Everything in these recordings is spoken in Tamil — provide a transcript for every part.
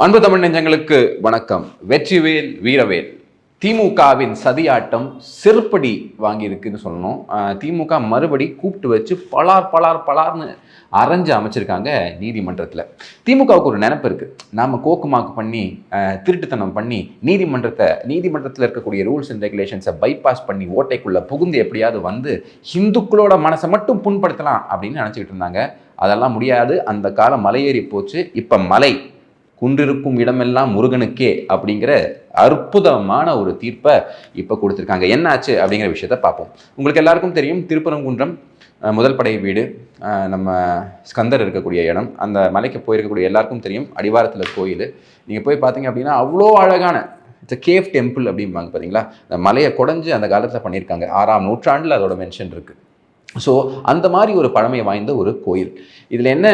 அன்பு தமிழ் நெஞ்சங்களுக்கு வணக்கம். வெற்றிவேல் வீரவேல். திமுகவின் சதியாட்டம் செருப்படி வாங்கியிருக்குன்னு சொல்லணும். திமுக மறுபடி கூப்பிட்டு வச்சு பலார்னு அரைஞ்சு அமைச்சிருக்காங்க நீதிமன்றத்தில். திமுகவுக்கு ஒரு நினைப்பு இருக்குது, நாம் கோக்குமாக்கு பண்ணி திருட்டுத்தனம் பண்ணி நீதிமன்றத்தில் இருக்கக்கூடிய ரூல்ஸ் அண்ட் ரெகுலேஷன்ஸை பைபாஸ் பண்ணி ஓட்டைக்குள்ளே புகுந்து எப்படியாவது வந்து ஹிந்துக்களோட மனசை மட்டும் புண்படுத்தலாம் அப்படின்னு நினச்சிக்கிட்டு இருந்தாங்க. அதெல்லாம் முடியாது. அந்த காலம் மலையேறி போச்சு. இப்போ மலை குன்றிருக்கும் இடமெல்லாம் முருகனுக்கே அப்படிங்கிற அற்புதமான ஒரு தீர்ப்பை இப்போ கொடுத்துருக்காங்க. என்ன ஆச்சு அப்படிங்கிற விஷயத்த பார்ப்போம். உங்களுக்கு எல்லாருக்கும் தெரியும், திருப்பரங்குன்றம் முதல் படை வீடு, நம்ம ஸ்கந்தர் இருக்கக்கூடிய இடம். அந்த மலைக்கு போயிருக்கக்கூடிய எல்லாருக்கும் தெரியும், அடிவாரத்தில் கோயில். நீங்கள் போய் பார்த்தீங்க அப்படின்னா அவ்வளோ அழகான இட்ஸ் கேவ் டெம்பிள் அப்படிம்பாங்க பார்த்தீங்களா. அந்த மலையை குடஞ்சி அந்த காலத்தில் பண்ணியிருக்காங்க. 6ஆம் நூற்றாண்டில் அதோட மென்ஷன் இருக்குது. ஸோ அந்த மாதிரி ஒரு பழமை வாய்ந்த ஒரு கோயில். இதில் என்ன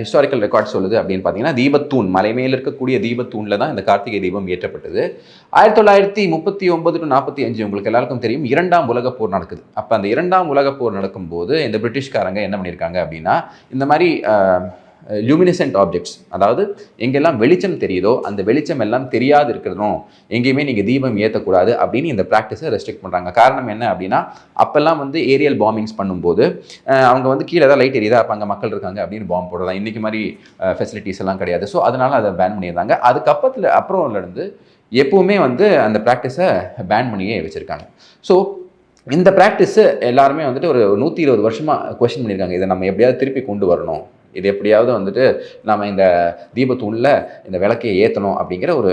ஹிஸ்டாரிக்கல் ரெக்கார்ட் சொல்லுது அப்படின்னு பார்த்தீங்கன்னா, தீபத்தூண், மலை மேல் இருக்கக்கூடிய தீபத்தூணில் தான் இந்த கார்த்திகை தீபம் ஏற்றப்பட்டது. 1939 to 45 உங்களுக்கு எல்லாருக்கும் தெரியும், 2ஆம் உலகப் போர் நடக்குது. அப்போ அந்த 2ஆம் உலகப் போர் நடக்கும்போது இந்த பிரிட்டிஷ்காரங்க என்ன பண்ணியிருக்காங்க அப்படின்னா, இந்த மாதிரி லுமினிசென்ட் ஆப்ஜெக்ட்ஸ், அதாவது எங்கெல்லாம் வெளிச்சம் தெரியுதோ அந்த வெளிச்சம் எல்லாம் தெரியாது இருக்கிறதும் எங்கேயுமே நீங்கள் தீபம் ஏற்றக்கூடாது அப்படின்னு இந்த ப்ராக்டிஸை ரெஸ்ட்ரிக்ட் பண்ணுறாங்க. காரணம் என்ன அப்படின்னா, அப்போல்லாம் வந்து ஏரியல் பாம்பிங்ஸ் பண்ணும்போது அவங்க வந்து கீழே தான் லைட் எரியுதா, அப்போ அங்கே மக்கள் இருக்காங்க அப்படின்னு பாம்பு போடலாம். இன்றைக்கி மாதிரி ஃபெசிலிட்டிஸ் எல்லாம் கிடையாது. ஸோ அதனால் அதை பேன் பண்ணியிருந்தாங்க. அப்புறம்லேருந்து எப்போவுமே வந்து அந்த ப்ராக்டிஸை பேன் பண்ணியே வச்சுருக்காங்க. ஸோ இந்த ப்ராக்டிஸு எல்லாருமே வந்துட்டு ஒரு 120 வருஷமாக கொஸ்டின் பண்ணியிருக்காங்க. இதை நம்ம எப்படியாவது திருப்பி கொண்டு வரணும், இது எப்படியாவது வந்துட்டு நம்ம இந்த தீபத்தூணில் இந்த விளக்கையை ஏற்றணும் அப்படிங்கிற ஒரு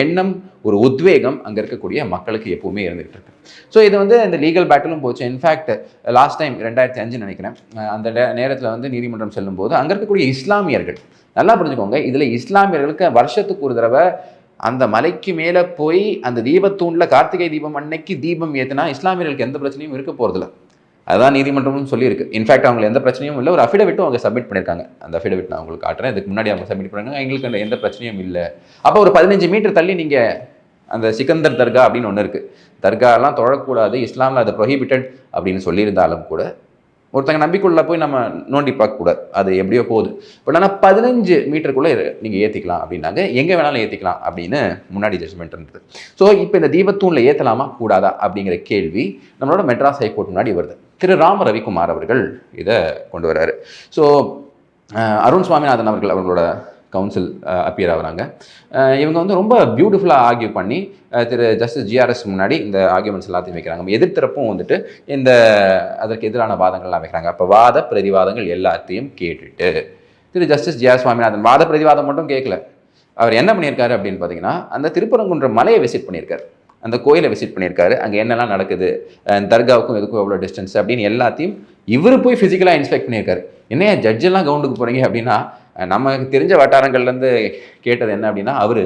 எண்ணம், ஒரு உத்வேகம் அங்கே இருக்கக்கூடிய மக்களுக்கு எப்பவுமே இருந்துகிட்டு இருக்கு. ஸோ இது வந்து இந்த லீகல் பேட்டிலும் போச்சு. இன்ஃபேக்ட் லாஸ்ட் டைம் 2005 நினைக்கிறேன், அந்த நேரத்தில் வந்து நீதிமன்றம் செல்லும்போது அங்கே இருக்கக்கூடிய இஸ்லாமியர்கள், நல்லா புரிஞ்சுக்கோங்க, இதில் இஸ்லாமியர்களுக்கு வருஷத்துக்கு ஒரு தடவை அந்த மலைக்கு மேலே போய் அந்த தீபத்தூணில் கார்த்திகை தீபம் அன்னைக்கு தீபம் ஏற்றினா இஸ்லாமியர்களுக்கு எந்த பிரச்சனையும் இருக்க போகிறதில்ல. அதுதான் நீதிமன்றமும் சொல்லியிருக்கு. இன்ஃபேக்ட் அவங்க எந்த பிரச்சனையும் இல்லை. ஒரு அஃபிடவிட்டும் அவங்க சப்மிட் பண்ணியிருக்காங்க. அந்த அஃபிடவிட் நான் உங்களுக்கு காட்டுறேன். இதுக்கு முன்னாடி அவங்க சப்மிட் பண்ணாங்க, எங்களுக்கு எந்த பிரச்சனையும் இல்லை. அப்போ ஒரு 15 மீட்டர் தள்ளி நீங்கள் அந்த சிக்கந்தர் தர்கா அப்படின்னு ஒன்று இருக்குது. தர்காலாம் தொழக்கூடாது, இஸ்லாமில் அது ப்ரொஹிபிட்டட் அப்படின்னு சொல்லியிருந்தாலும் கூட ஒருத்தங்க நம்பிக்கைக்குள்ளே போய் நம்ம நோண்டி பார்க்கக்கூடாது. அது எப்படியோ போகுது. பட் ஆனால் 15 மீட்டருக்குள்ளே நீங்கள் ஏற்றிக்கலாம் அப்படின்னாங்க. எங்கே வேணாலும் ஏற்றிக்கலாம் அப்படின்னு முன்னாடி ஜட்ஜ்மெண்ட் இருந்தது. ஸோ இப்போ இந்த தீபத்தூணில் ஏற்றலாமா கூடாதா அப்படிங்கிற கேள்வி நம்மளோட மெட்ராஸ் ஹைகோர்ட் முன்னாடி வருது. திரு ராம ரவிக்குமார் அவர்கள் இதை கொண்டு வர்றாரு. ஸோ அருண் சுவாமிநாதன் அவர்களோட கவுன்சில் அப்பியர் ஆகிறாங்க. இவங்க வந்து ரொம்ப பியூட்டிஃபுல்லாக ஆர்கியூ பண்ணி திரு ஜஸ்டிஸ் ஜிஆர்எஸ் முன்னாடி இந்த ஆர்கியூமெண்ட்ஸ் எல்லாத்தையும் வைக்கிறாங்க. எதிர்த்தரப்பும் வந்துட்டு இந்த அதற்கு எதிரான வாதங்கள்லாம் வைக்கிறாங்க. அப்போ வாத பிரதிவாதங்கள் எல்லாத்தையும் கேட்டுட்டு திரு ஜஸ்டிஸ் ஜிஆர் சுவாமிநாதன் வாத பிரதிவாதம் மட்டும் கேட்கல. அவர் என்ன பண்ணியிருக்காரு அப்படின்னு பார்த்தீங்கன்னா, அந்த திருப்பரங்குன்றம் மலையை விசிட் பண்ணியிருக்காரு, அந்த கோயிலை விசிட் பண்ணியிருக்காரு. அங்கே என்னெல்லாம் நடக்குது, தர்காவுக்கும் எதுக்கும் எவ்வளோ டிஸ்டன்ஸ் அப்படின்னு எல்லாத்தையும் இவர் போய் ஃபிசிக்கலாக இன்ஸ்பெக்ட் பண்ணியிருக்காரு. என்னையா ஜட்ஜெல்லாம் கவுண்டுக்கு போகிறீங்க அப்படின்னா, நமக்கு தெரிஞ்ச வட்டாரங்கள்லேருந்து கேட்டது என்ன அப்படின்னா, அவர்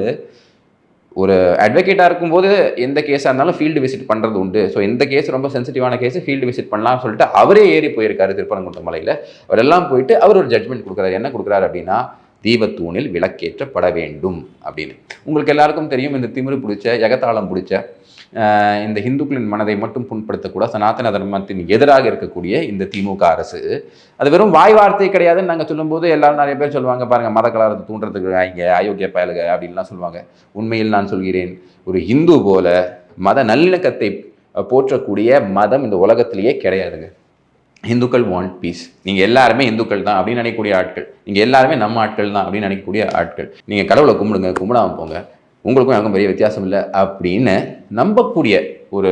ஒரு அட்வொகேட்டாக இருக்கும்போது எந்த கேஸாக இருந்தாலும் ஃபீல்டு விசிட் பண்ணுறது உண்டு. ஸோ இந்த கேஸ் ரொம்ப சென்சிட்டிவான கேஸ், ஃபீல்டு விசிட் பண்ணலாம்னு சொல்லிட்டு அவரே ஏறி போயிருக்காரு திருப்பரங்குன்றம் மலையில். அவரெல்லாம் போயிட்டு அவர் ஒரு ஜட்மெண்ட் கொடுக்குறாரு. என்ன கொடுக்குறாரு அப்படின்னா, தீபத்தூணில் விளக்கேற்றப்பட வேண்டும் அப்படின்னு. உங்களுக்கு எல்லாருக்கும் தெரியும், இந்த திமிரு பிடிச்ச எகத்தாளம் பிடிச்ச இந்த இந்துக்களின் மனதை மட்டும் புண்படுத்தக்கூட சனாதன தர்மத்தின் எதிராக இருக்கக்கூடிய இந்த திமுக அரசு, அது வெறும் வாய் வார்த்தை கிடையாதுன்னு நாங்கள் சொல்லும்போது எல்லாரும் நிறைய பேர் சொல்லுவாங்க, பாருங்கள் மத கலவரத்தை தூண்டுறதுக்கு இங்கே அயோக்கிய பயலுக அப்படின்லாம் சொல்லுவாங்க. உண்மையில் நான் சொல்கிறேன், ஒரு இந்து போல மத நல்லிணக்கத்தை போற்றக்கூடிய மதம் இந்த உலகத்திலேயே கிடையாதுங்க. இந்துக்கள் வாண்ட் பீஸ். நீங்கள் எல்லாருமே இந்துக்கள் தான் அப்படின்னு நினைக்கக்கூடிய ஆட்கள், நீங்கள் எல்லாருமே நம்ம ஆட்கள் தான் அப்படின்னு நினைக்கக்கூடிய ஆட்கள். நீங்கள் கடவுளை கும்பிடுங்க, கும்பிடாமல் போங்க, உங்களுக்கும் எனக்கும் பெரிய வித்தியாசம் இல்லை அப்படின்னு நம்பக்கூடிய ஒரு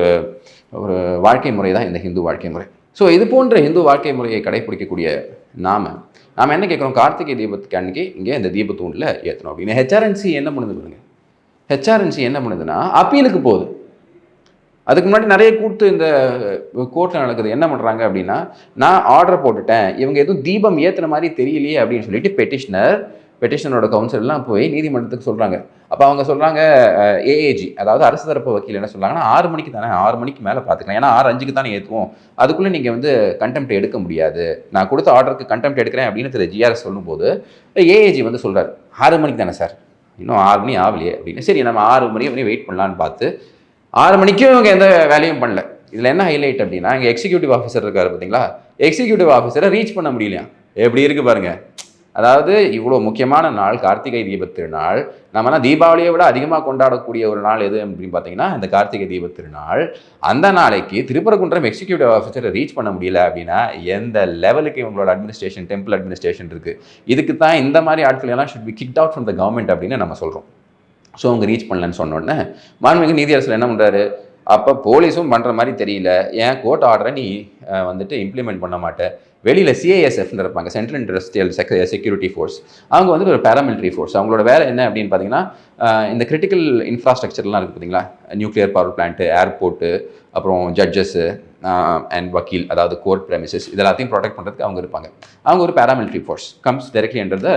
ஒரு வாழ்க்கை முறை தான் இந்த ஹிந்து வாழ்க்கை முறை. ஸோ இது போன்ற ஹிந்து வாழ்க்கை முறையை கடைப்பிடிக்கக்கூடிய நாம் என்ன கேட்குறோம், கார்த்திகை தீபத்துக்கு அன்றைக்கி இங்கே இந்த தீபத்தூணில் ஏற்றணும் அப்படின்னு. ஹெச்ஆர்என்சி என்ன பண்ணுது பாருங்க. ஹெச்ஆர்என்சி என்ன பண்ணுதுன்னா, அப்பீலுக்கு போகுது. அதுக்கு முன்னாடி நிறைய கூட்டு இந்த கோர்ட்டில் நடக்குது. என்ன பண்ணுறாங்க அப்படின்னா, நான் ஆர்டர் போட்டுட்டேன், இவங்க எதுவும் தீபம் ஏற்றுன மாதிரி தெரியலையே அப்படின்னு சொல்லிட்டு பெட்டிஷனரோட கவுன்சிலெலாம் போய் நீதிமன்றத்துக்கு சொல்கிறாங்க. அப்போ அவங்க சொல்கிறாங்க, ஏஏஜி அதாவது அரசு தரப்பு வக்கீல் என்ன சொல்கிறாங்கன்னா, 6 மணிக்கு தானே, 6 மணிக்கு மேலே பார்த்துக்கலாம், ஏன்னா 6:05 தானே ஏற்றுவோம், அதுக்குள்ளே நீங்கள் வந்து கண்டெம்ட் எடுக்க முடியாது, நான் கொடுத்த ஆர்டருக்கு கண்டெம்ட் எடுக்கிறேன் அப்படின்னு திரு ஜிஆர்எஸ் சொல்லும்போது ஏஏஜி வந்து சொல்கிறார், 6 மணிக்கு தானே சார், இன்னும் 6 மணி ஆகலையே அப்படின்னு. சரி, நம்ம 6 மணி வரையும் வெயிட் பண்ணலான்னு பார்த்து 6 மணிக்கும் இவங்க எந்த வேலையும் பண்ணல. இதில் என்ன ஹைலைட் அப்படின்னா, இங்கே எக்ஸிக்யூட்டிவ் ஆஃபீஸர் இருக்காரு பார்த்தீங்களா, எக்ஸிக்யூட்டிவ் ஆஃபீஸரை ரீச் பண்ண முடியலையா. எப்படி இருக்குது பாருங்கள். அதாவது இவ்வளோ முக்கியமான நாள் கார்த்திகை தீபத் திருநாள், நம்மலாம் தீபாவளியை விட அதிகமாக கொண்டாடக்கூடிய ஒரு நாள் எது அப்படின்னு பார்த்தீங்கன்னா இந்த கார்த்திகை தீபத் திருநாள். அந்த நாளைக்கு திருப்பரங்குன்றம் எக்ஸிக்யூட்டிவ் ஆஃபீஸரை ரீச் பண்ண முடியல அப்படின்னா எந்த லெவலுக்கு இவங்களோட அட்மினிஸ்ட்ரேஷன், டெம்பிள் அட்மினிஸ்ட்ரேஷன் இருக்குது. இதுக்கு தான் இந்த மாதிரி ஆட்கள் எல்லாம் should be kicked out from the government அப்படின்னு நம்ம சொல்கிறோம். ஸோ அவங்க ரீச் பண்ணலன்னு சொன்னோடனே மாண்புமிகு நீதியரசர் என்ன பண்ணுறாரு, அப்போ போலீஸும் பண்ணுற மாதிரி தெரியல, ஏன் கோர்ட் ஆர்டரை நீ வந்துட்டு இம்ப்ளிமெண்ட் பண்ண மாட்டேன். வெளியில் சிஐஎஸ்எஃப்னு இருப்பாங்க, சென்ட்ரல் இண்டஸ்ட்ரியல் செக்யூரிட்டி ஃபோர்ஸ். அவங்க வந்துட்டு ஒரு பேராமிலிட்ரி ஃபோர்ஸ். அவங்களோட வேலை என்ன அப்படின்னு பார்த்தீங்கன்னா இந்த கிரிட்டிக்கல் இன்ஃப்ராஸ்ட்ரக்சர்லாம் இருக்குது பார்த்தீங்களா, நியூக்ளியர் பவர் பிளான்ட்டு, ஏர்போர்ட்டு, அப்புறம் ஜட்ஜஸ்ஸு அண்ட் வக்கீல், அதாவது கோர்ட் ப்ரெமிசஸ், இது எல்லாத்தையும் ப்ரொடெக்ட் பண்ணுறதுக்கு அவங்க இருப்பாங்க. அவங்க ஒரு paramilitary force comes directly under the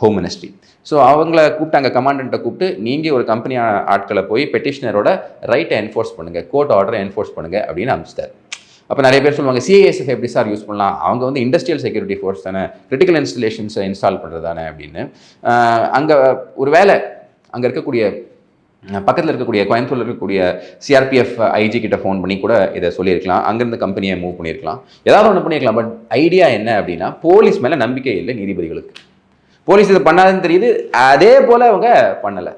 home ministry. So அவங்கள கூப்பிட்டு அங்கே கமாண்டண்ட்டை கூப்பிட்டு நீங்கள் ஒரு கம்பெனி ஆட்களை போய் பெட்டிஷனரோட ரைட்டை என்ஃபோர்ஸ் பண்ணுங்கள், கோர்ட் ஆர்டரை என்ஃபோர்ஸ் பண்ணுங்கள் அப்படின்னு அனுப்பிச்சிட்டார். அப்போ நிறைய பேர் சொல்லுவாங்க சிஐஎஸ்எஃப் எப்படி சார் யூஸ் பண்ணலாம், அவங்க வந்து இண்டஸ்ட்ரியல் செக்யூரிட்டி ஃபோர்ஸ் தானே, கிரிட்டிக்கல் இன்ஸ்டலேஷன்ஸை இன்ஸ்டால் பண்ணுறது தானே அப்படின்னு. அங்கே ஒரு வேலை அங்கே இருக்கக்கூடிய பக்கத்தில் இருக்கக்கூடிய கோயம்புத்தூரில் இருக்கக்கூடிய சிஆர்பிஎஃப் ஐஜி கிட்ட ஃபோன் பண்ணி கூட இதை சொல்லியிருக்கலாம், அங்கேருந்து கம்பெனியை மூவ் பண்ணியிருக்கலாம், ஏதாவது ஒன்று பண்ணியிருக்கலாம். பட் ஐடியா என்ன அப்படின்னா போலீஸ் மேலே நம்பிக்கை இல்லை நீதிபதிகளுக்கு. போலீஸ் இது பண்ணாதுன்னு தெரியுது, அதே போல் அவங்க பண்ணலை.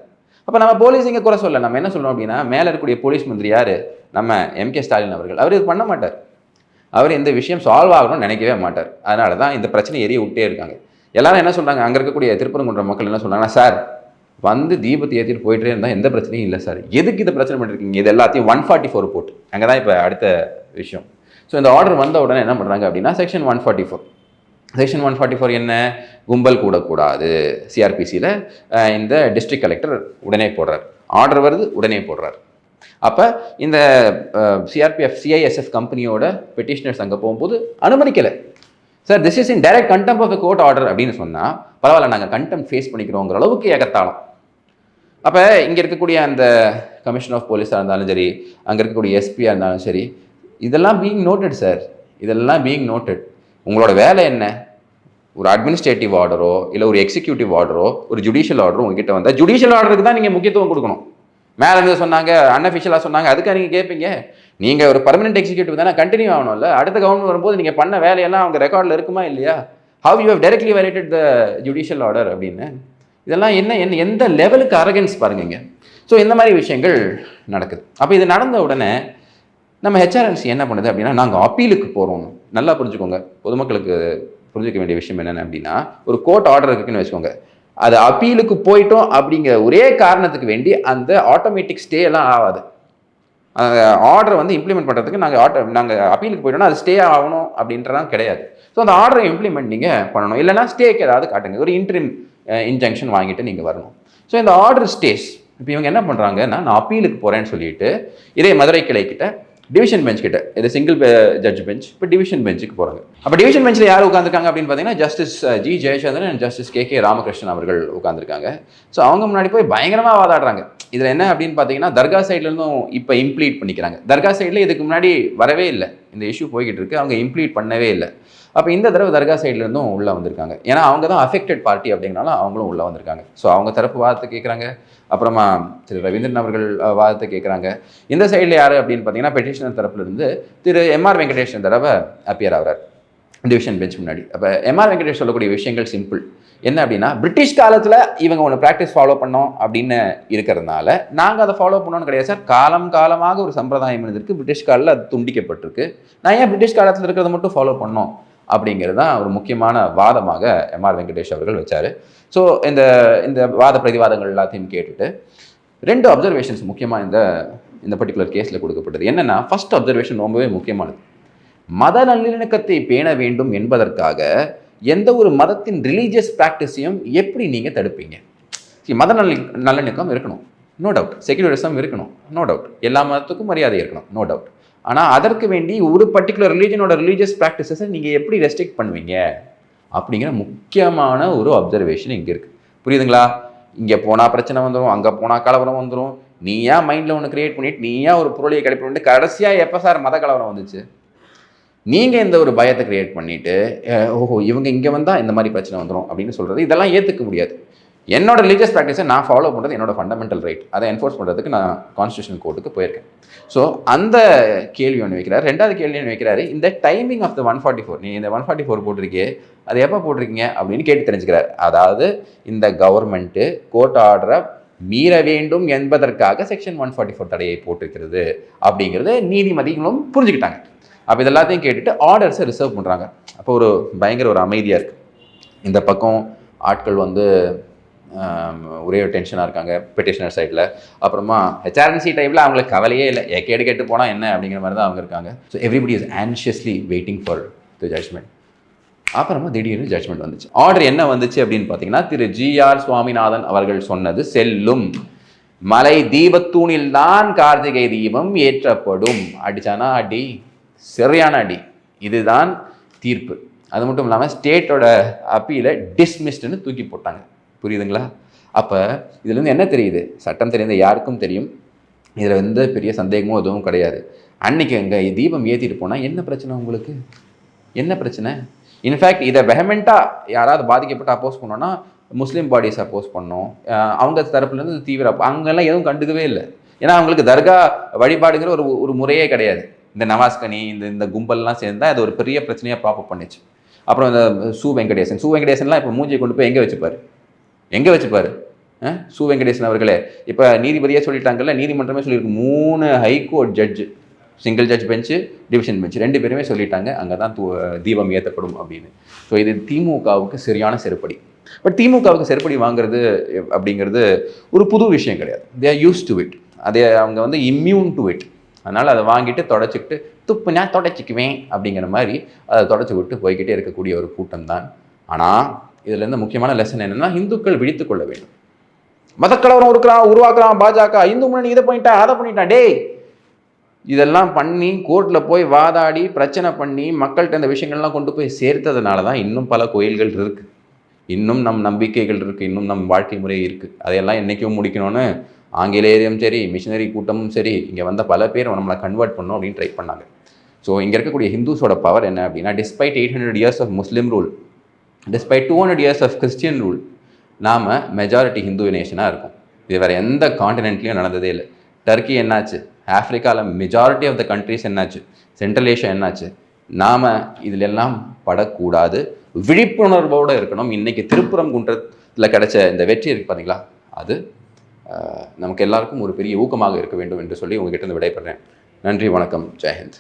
அப்போ நம்ம போலீஸ் இங்கே குறை சொல்ல, நம்ம என்ன சொல்லணும் அப்படின்னா மேலே இருக்கக்கூடிய போலீஸ் மந்திரி யார், நம்ம எம்கே ஸ்டாலின் அவர்கள். அவர் இது பண்ண மாட்டார், அவர் இந்த விஷயம் சால்வ் ஆகணும்னு நினைக்கவே மாட்டார். அதனால தான் இந்த பிரச்சனை எரிய விட்டே இருக்காங்க. எல்லாரும் என்ன சொல்கிறாங்க, அங்கே இருக்கக்கூடிய திருப்பரங்குன்ற மக்கள் என்ன சொல்கிறாங்கன்னா, சார் வந்து தீபத்தை ஏற்றிட்டு போயிட்டே இருந்தால் எந்த பிரச்சனையும் இல்லை சார், எதுக்கு இதை பிரச்சனை பண்ணிருக்கீங்க, இது எல்லாத்தையும் 144 போட்டு. அங்கே தான் இப்போ அடுத்த விஷயம். ஸோ இந்த ஆர்டர் வந்த உடனே என்ன பண்ணுறாங்க அப்படின்னா செக்ஷன் 144 என்ன, கும்பல் கூடக்கூடாது. சிஆர்பிசியில் இந்த டிஸ்ட்ரிக்ட் கலெக்டர் உடனே போடுறார், ஆர்டர் வருது உடனே போடுறார். அப்போ இந்த சிஐஎஸ்எஃப் கம்பெனியோட பெட்டிஷனர்ஸ் அங்கே போகும்போது அனுமதிக்கலை. Sir this is in direct contempt of the court order அப்படின்னு சொன்னால் பரவாயில்ல, நாங்கள் கண்டெம்ப்ட் ஃபேஸ் பண்ணிக்கிறோங்கிற அளவுக்கு ஏகத்தாளம். அப்போ இங்கே இருக்கக்கூடிய அந்த கமிஷனர் ஆஃப் போலீஸாக இருந்தாலும் சரி, அங்கே இருக்கக்கூடிய எஸ்பியாக இருந்தாலும் சரி, இதெல்லாம் பீயிங் நோட்டட் சார், இதெல்லாம் பீயிங் நோட்டட். உங்களோட வேலை என்ன, ஒரு அட்மினிஸ்ட்ரேட்டிவ் ஆர்டரோ இல்லை ஒரு எக்ஸிக்யூட்டிவ் ஆர்டரோ ஒரு ஜுடிஷியல் ஆர்டரோ உங்ககிட்ட வந்தால் ஜுடிஷியல் ஆர்டருக்கு தான் நீங்கள் முக்கியத்துவம் கொடுக்கணும். மேலே இருந்து சொன்னாங்க, அன்அஃபிஷியலாக சொன்னாங்க, அதுக்காக நீங்கள் கேட்பீங்க. நீங்கள் ஒரு பர்மனெண்ட் எக்ஸிக்யூட்டிவ் தானே, கண்டினியூ ஆகணும்ல. அடுத்த கவர்மெண்ட் வரும்போது நீங்கள் பண்ண வேலையெல்லாம் அவங்க ரெக்கார்டில் இருக்குமா இல்லையா, how you have directly violated the judicial order அப்படின்னு. இதெல்லாம் என்ன எந்த லெவலுக்கு அரகன்ஸ் பாருங்க. ஸோ இந்த மாதிரி விஷயங்கள் நடக்குது. அப்போ இது நடந்த உடனே நம்ம ஹெச்ஆர்என்சி என்ன பண்ணுது அப்படின்னா, நாங்கள் அப்பீலுக்கு போகிறோம். நல்லா புரிஞ்சுக்கோங்க, பொதுமக்களுக்கு புரிஞ்சுக்க வேண்டிய விஷயம் என்னென்ன அப்படின்னா, ஒரு கோர்ட் ஆர்டர் இருக்குன்னு வச்சுக்கோங்க, அது அப்பீலுக்கு போயிட்டோம் அப்படிங்கிற ஒரே காரணத்துக்கு வேண்டி அந்த ஆட்டோமேட்டிக் ஸ்டே எல்லாம் ஆகாது. அந்த ஆர்டரை வந்து இம்ப்ளிமெண்ட் பண்ணுறதுக்கு நாங்கள் அப்பீலுக்கு போயிட்டோம்னா அது ஸ்டே ஆகணும் அப்படின்றலாம் கிடையாது. ஸோ அந்த ஆர்டரை இம்ப்ளிமெண்ட் நீங்கள் பண்ணணும், இல்லைனா ஸ்டேக்கு ஏதாவது காட்டுங்க, ஒரு இன்ட்ரிம் இன்ஜங்ஷன் வாங்கிட்டு நீங்கள் வரணும். ஸோ இந்த ஆர்டர் ஸ்டேஸ். இப்போ இவங்க என்ன பண்ணுறாங்கன்னா, நான் அப்பீலுக்கு போகிறேன்னு சொல்லிட்டு இதே மதுரை கிளை கிட்ட டிவிஷன் பெஞ்ச் கிட்ட, இது சிங்கிள் ஜட்ஜ் பெஞ்ச், இப்போ டிவிஷன் பெஞ்சுக்கு போகிறாங்க. அப்போ டிவிஷன் பெஞ்சில் யார் உட்காந்துருக்காங்க அப்படின்னு பார்த்தீங்கன்னா justice G Jayachandran and justice K Ramakrishnan அவர்கள் உட்காந்துருக்காங்க. ஸோ அவங்க முன்னாடி போய் பயங்கரமாக வாதாடுறாங்க. இதில் என்ன அப்படின்னு பார்த்தீங்கன்னா, தர்கா சைட்லேருந்தும் இப்போ இம்ப்ளீட் பண்ணிக்கிறாங்க. தர்கா சைடில் இதுக்கு முன்னாடி வரவே இல்லை, இந்த இஷ்யூ போய்கிட்டு இருக்கு, அவங்க இம்ப்ளீட் பண்ணவே இல்லை. அப்போ இந்த தடவை தர்கா சைட்லேருந்தும் உள்ளே வந்திருக்காங்க. ஏன்னா அவங்க தான் அஃபெக்டட் பார்ட்டி அப்படிங்கனால அவங்களும் உள்ளே வந்திருக்காங்க. ஸோ அவங்க தரப்பு வாதத்தை கேட்குறாங்க. அப்புறமா திரு ரவீந்திரன் அவர்கள் வாதத்தை கேட்குறாங்க. இந்த சைடில் யார் அப்படின்னு பார்த்தீங்கன்னா, பெட்டிஷனர் தரப்புலேருந்து திரு எம்ஆர் வெங்கடேஷன் தடவை அப்பியர் ஆகிறார் டிவிஷன் பெஞ்ச் முன்னாடி. அப்போ எம்ஆர் வெங்கடேஷ் சொல்லக்கூடிய விஷயங்கள் சிம்பிள். என்ன அப்படின்னா, பிரிட்டிஷ் காலத்தில் இவங்க ஒன்று ப்ராக்டிஸ் ஃபாலோ பண்ணோம் அப்படின்னு இருக்கிறதுனால நாங்கள் அதை ஃபாலோ பண்ணோன்னு கிடையாது சார். காலமாக ஒரு சம்பிரதாயம் இருந்திருக்கு, பிரிட்டிஷ் காலில் அது துண்டிக்கப்பட்டிருக்கு. நான் ஏன் பிரிட்டிஷ் காலத்தில் இருக்கிறத மட்டும் ஃபாலோ பண்ணோம் அப்படிங்கிறது தான் ஒரு முக்கியமான வாதமாக எம்ஆர் வெங்கடேஷ் அவர்கள் வச்சார். ஸோ இந்த வாத பிரதிவாதங்கள் எல்லாத்தையும் கேட்டுட்டு 2 அப்சர்வேஷன்ஸ் முக்கியமாக இந்த பர்டிகுலர் கேஸில் கொடுக்கப்பட்டது. என்னென்னா, ஃபர்ஸ்ட் அப்சர்வேஷன் ரொம்பவே முக்கியமானது. மத நல்லிணக்கத்தை பேண வேண்டும் என்பதற்காக எந்த ஒரு மதத்தின் ரிலீஜியஸ் ப்ராக்டிஸையும் எப்படி நீங்கள் தடுப்பீங்க? மத நல்லிணக்கம் இருக்கணும், நோ டவுட். செக்யூலரிசம் இருக்கணும், நோ டவுட். எல்லா மதத்துக்கும் மரியாதை இருக்கணும், நோ டவுட். ஆனால் அதற்கு வேண்டி ஒரு பர்டிகுலர் ரிலீஜனோட ரிலீஜியஸ் ப்ராக்டிசஸை நீங்கள் எப்படி ரெஸ்ட்ரிக்ட் பண்ணுவீங்க அப்படிங்கிற முக்கியமான ஒரு அப்சர்வேஷன் இங்கே இருக்குது. புரியுதுங்களா? இங்கே போனால் பிரச்சனை வந்துடும், அங்கே போனால் கலவரம் வந்துடும். நீயா மைண்டில் ஒன்று கிரியேட் பண்ணிட்டு நீயா ஒரு பொருளையை கிடைப்பு பண்ணிட்டு கடைசியாக எப்போ சார் மத கலவரம் வந்துச்சு? நீங்கள் இந்த ஒரு பயத்தை கிரியேட் பண்ணிவிட்டு ஓஹோ இவங்க இங்கே வந்தால் இந்த மாதிரி பிரச்சனை வந்துடும் அப்படின்னு சொல்கிறது, இதெல்லாம் ஏற்றுக்க முடியாது. என்னோட ரிலீஜியஸ் ப்ராக்டிஸை நான் ஃபாலோ பண்ணுறது என்னோட ஃபண்டமெண்டல் ரைட். அதை என்ஃபோர்ஸ் பண்ணுறதுக்கு நான் கான்ஸ்டியூஷனல் கோர்ட்டுக்கு போயிருக்கேன். ஸோ அந்த கேள்வி ஒன்று வைக்கிறார். ரெண்டாவது கேள்வி ஒன்று வைக்கிறாரு, இந்த டைமிங் ஆஃப் த 144, நீ இந்த 144 போட்டிருக்கே அது எப்போ போட்டிருக்கீங்க அப்படின்னு கேட்டு தெரிஞ்சுக்கிறார். அதாவது இந்த கவர்மெண்ட்டு கோர்ட் ஆர்டரை மீற வேண்டும் என்பதற்காக செக்ஷன் 144 தடையை போட்டிருக்கிறது அப்படிங்கிறது நீதிமதிகளும் புரிஞ்சுக்கிட்டாங்க. அப்போ இது எல்லாத்தையும் கேட்டுட்டு ஆர்டர்ஸை ரிசர்வ் பண்ணுறாங்க. அப்போ ஒரு பயங்கர ஒரு அமைதியாக இருக்குது. இந்த பக்கம் ஆட்கள் வந்து ஒரே ஒரு டென்ஷனாக இருக்காங்க பெட்டிஷனர் சைடில். அப்புறமா ஹெச்ஆர்என்சி டைமில் அவங்களுக்கு கவலையே இல்லை, கேடு கேட்டு போனால் என்ன அப்படிங்கிற மாதிரி தான் அவங்க இருக்காங்க. So everybody is anxiously waiting for the judgment. அப்புறமா திடீர்னு ஜட்ஜ்மெண்ட் வந்துச்சு. ஆர்டர் என்ன வந்துச்சு அப்படின்னு பார்த்தீங்கன்னா, திரு ஜி.ஆர். சுவாமிநாதன் அவர்கள் சொன்னது செல்லும். மலை தீபத்தூணில் தான் கார்த்திகை தீபம் ஏற்றப்படும். அடிச்சானா அடி, சரியான அடி. இதுதான் தீர்ப்பு. அது மட்டும் இல்லாமல் ஸ்டேட்டோட அப்பீலை டிஸ்மிஸ்டுன்னு தூக்கி போட்டாங்க. புரியுதுங்களா? அப்போ இதுலேருந்து என்ன தெரியுது? சட்டம் தெரிந்த யாருக்கும் தெரியும், இதில் வந்து பெரிய சந்தேகமோ எதுவும் கிடையாது. அன்னைக்கு அங்கே தீபம் ஏற்றிட்டு போனால் என்ன பிரச்சனை உங்களுக்கு? என்ன பிரச்சனை? இன்ஃபேக்ட் இதை வெஹமெண்ட்டாக யாராவது பாதிக்கப்பட்டு அப்போஸ் பண்ணோன்னா முஸ்லீம் பாடிஸ் அப்போஸ் பண்ணோம். அவங்க தரப்புலேருந்து தீவிர அங்கெல்லாம் எதுவும் கண்டுக்கவே இல்லை. ஏன்னா அவங்களுக்கு தர்கா வழிபாடுங்கிற ஒரு முறையே கிடையாது. இந்த நவாஸ்கனி இந்த கும்பல்லாம் சேர்ந்தால் அது ஒரு பெரிய பிரச்சனையாக ப்ராப்பப் பண்ணிச்சு. அப்புறம் இந்த சு வெங்கடேசன்லாம் இப்போ மூஞ்சியை கொண்டு போய் எங்கே வச்சுப்பார்? சு வெங்கடேசன் அவர்களே இப்போ நீதிபதியாக சொல்லிட்டாங்கல்ல, நீதிமன்றமே சொல்லியிருக்கு 3 ஹைகோர்ட் ஜட்ஜு, சிங்கிள் ஜட்ஜ் பெஞ்சு, டிவிஷன் பெஞ்சு 2 பேருமே சொல்லிட்டாங்க அங்கே தான் தீபம் ஏற்றப்படும் அப்படின்னு. ஸோ இது திமுகவுக்கு சரியான செருப்படி. பட் திமுகவுக்கு செருப்படி வாங்குறது அப்படிங்கிறது ஒரு புது விஷயம் கிடையாது. They are use to it. அதே அவங்க வந்து இம்யூன் டு இட். அதனால் அதை வாங்கிட்டு தொடச்சிக்கிட்டு துப்புனா தொடச்சிக்குவேன் அப்படிங்கிற மாதிரி அதை தொடச்சி விட்டு போய்கிட்டே இருக்கக்கூடிய ஒரு கூட்டம் தான். ஆனால் இதுலேருந்து முக்கியமான லெசன் என்னென்னா, இந்துக்கள் விழித்து கொள்ள வேண்டும். மதக்கலவரம் உருவாக்குறான் பாஜக, இந்து முன்னணி இதை பண்ணிட்டான் அதை பண்ணிட்டான். டேய், இதெல்லாம் பண்ணி கோர்ட்டில் போய் வாதாடி பிரச்சனை பண்ணி மக்கள்கிட்ட இந்த விஷயங்கள்லாம் கொண்டு போய் சேர்த்ததுனால தான் இன்னும் பல கோயில்கள் இருக்குது, இன்னும் நம் நம்பிக்கைகள் இருக்குது, இன்னும் நம் வாழ்க்கை முறை இருக்குது. அதையெல்லாம் என்றைக்கும் முடிக்கணும்னு ஆங்கிலேயரும் சரி, மிஷினரி கூட்டமும் சரி, இங்கே வந்த பல பேர் நம்மளை கன்வெர்ட் பண்ணணும் அப்படின்னு ட்ரை பண்ணாங்க. ஸோ இங்கே இருக்கக்கூடிய ஹிந்துஸோட பவர் என்ன அப்படின்னா, despite 800 years of Muslim rule, despite 200 years of Christian rule, நாம் மெஜாரிட்டி ஹிந்து நேஷனாக இருக்கும். இது வேறு எந்த காண்டினென்ட்லேயும் நடந்ததே இல்லை. டர்க்கி என்னாச்சு, ஆஃப்ரிக்காவில் மெஜாரிட்டி ஆஃப் த கண்ட்ரிஸ் என்னாச்சு, சென்ட்ரல் ஏஷியா என்னாச்சு, நாம் இதிலெல்லாம் படக்கூடாது, விழிப்புணர்வோடு இருக்கணும். இன்றைக்கி திருப்புரம் குன்றத்தில் கிடைச்ச இந்த வெற்றி இருக்குது பார்த்தீங்களா, அது நமக்கு எல்லாருக்கும் ஒரு பெரிய ஊக்கமாக இருக்க வேண்டும் என்று சொல்லி உங்ககிட்ட இருந்து விடைபெறேன். நன்றி, வணக்கம், ஜெயஹிந்த்.